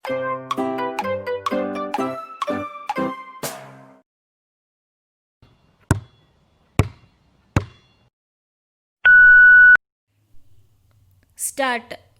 Start.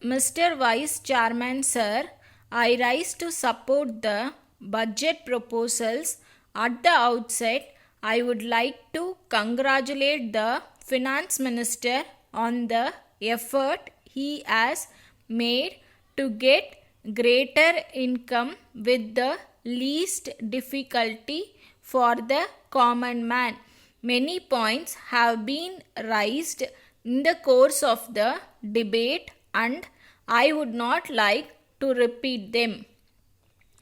Mr. Vice Chairman Sir, I rise to support the budget proposals. At the outset, I would like to congratulate the Finance Minister on the effort he has made to get greater income with the least difficulty for the common man. Many points have been raised in the course of the debate and I would not like to repeat them.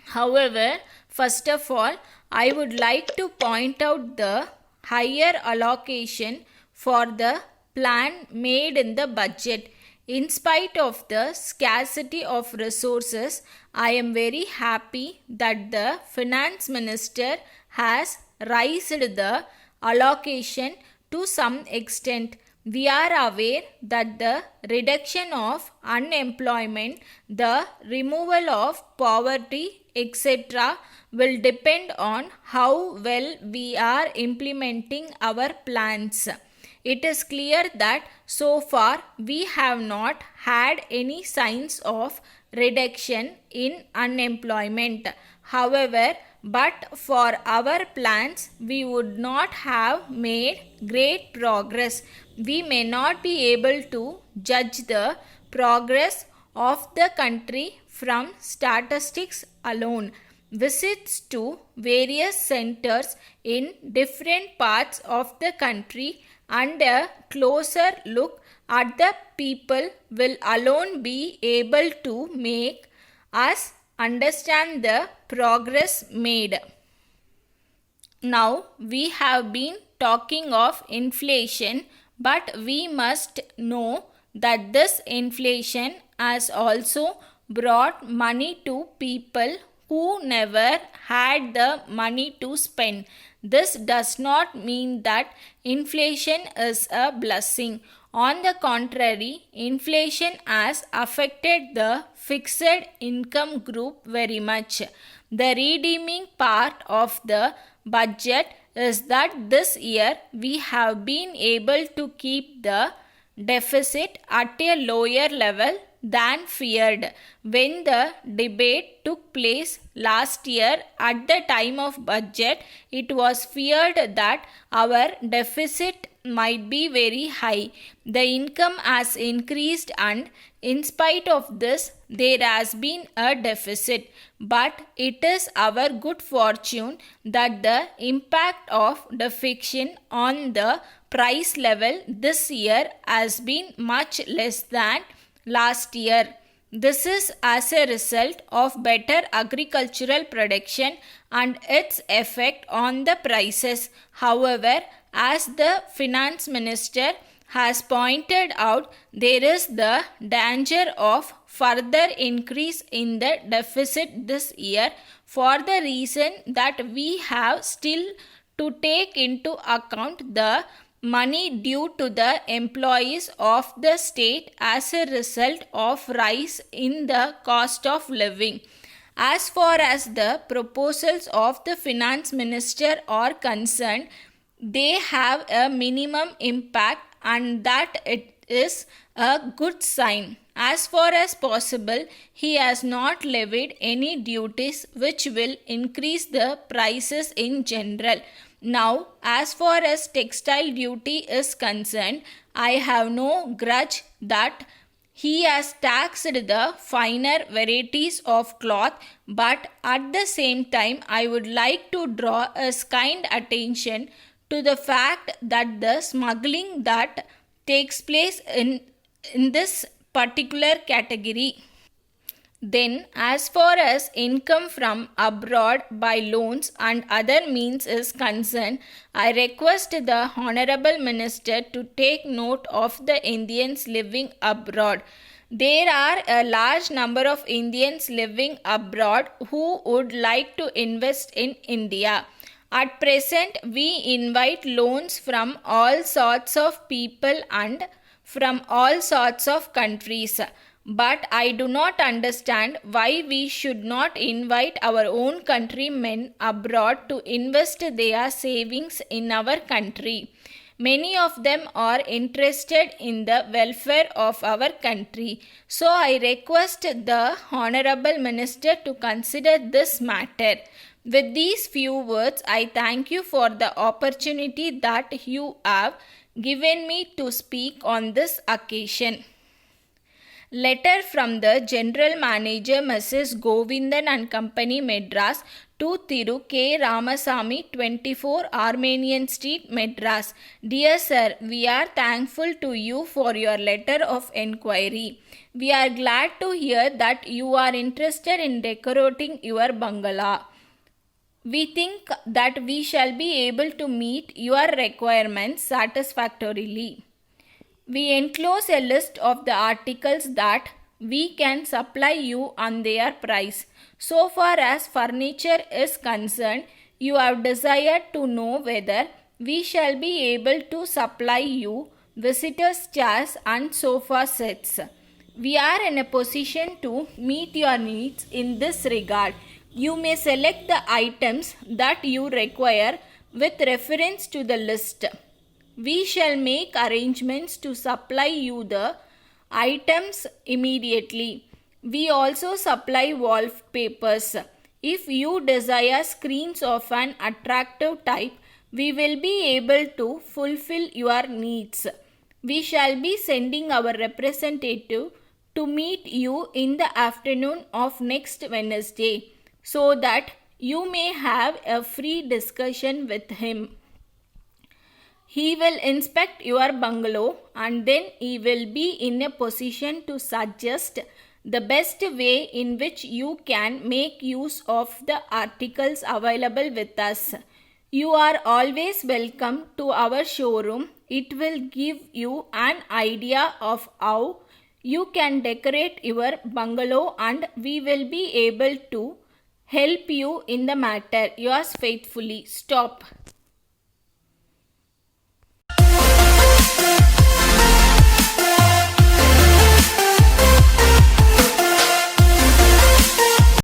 However, first of all, I would like to point out the higher allocation for the plan made in the budget. In spite of the scarcity of resources, I am very happy that the finance minister has raised the allocation to some extent. We are aware that the reduction of unemployment, the removal of poverty, etc., will depend on how well we are implementing our plans. It is clear that so far we have not had any signs of reduction in unemployment. However, but for our plans, we would not have made great progress. We may not be able to judge the progress of the country from statistics alone. Visits to various centers in different parts of the country and a closer look at the people will alone be able to make us understand the progress made. Now we have been talking of inflation, but we must know that this inflation has also brought money to people who never had the money to spend. This does not mean that inflation is a blessing. On the contrary, inflation has affected the fixed income group very much. The redeeming part of the budget is that this year we have been able to keep the deficit at a lower level than feared. When the debate took place last year at the time of budget, it was feared that our deficit might be very high. The income has increased and in spite of this there has been a deficit, but it is our good fortune that the impact of deflation on the price level this year has been much less than last year. This is as a result of better agricultural production and its effect on the prices. However, as the finance minister has pointed out, there is the danger of further increase in the deficit this year for the reason that we have still to take into account the money due to the employees of the state as a result of rise in the cost of living. As far as the proposals of the finance minister are concerned, they have a minimum impact and that it is a good sign. As far as possible, he has not levied any duties which will increase the prices in general. Now, as far as textile duty is concerned, I have no grudge that he has taxed the finer varieties of cloth, but at the same time, I would like to draw a kind attention to the fact that the smuggling that takes place in this particular category. Then, as far as income from abroad by loans and other means is concerned, I request the Honorable Minister to take note of the Indians living abroad. There are a large number of Indians living abroad who would like to invest in India. At present, we invite loans from all sorts of people and from all sorts of countries. But I do not understand why we should not invite our own countrymen abroad to invest their savings in our country. Many of them are interested in the welfare of our country. So I request the Honorable Minister to consider this matter. With these few words, I thank you for the opportunity that you have given me to speak on this occasion. Letter from the General Manager Mrs. Govindan and Company, Madras, to Thiru K. Ramasamy, 24 Armenian Street, Madras. Dear Sir, we are thankful to you for your letter of enquiry. We are glad to hear that you are interested in decorating your bungalow. We think that we shall be able to meet your requirements satisfactorily. We enclose a list of the articles that we can supply you on their price. So far as furniture is concerned, you have desired to know whether we shall be able to supply you visitors' chairs and sofa sets. We are in a position to meet your needs in this regard. You may select the items that you require with reference to the list. We shall make arrangements to supply you the items immediately. We also supply wallpapers. If you desire screens of an attractive type, we will be able to fulfill your needs. We shall be sending our representative to meet you in the afternoon of next Wednesday, so that you may have a free discussion with him. He will inspect your bungalow and then he will be in a position to suggest the best way in which you can make use of the articles available with us. You are always welcome to our showroom. It will give you an idea of how you can decorate your bungalow and we will be able to help you in the matter. Yours faithfully. Stop.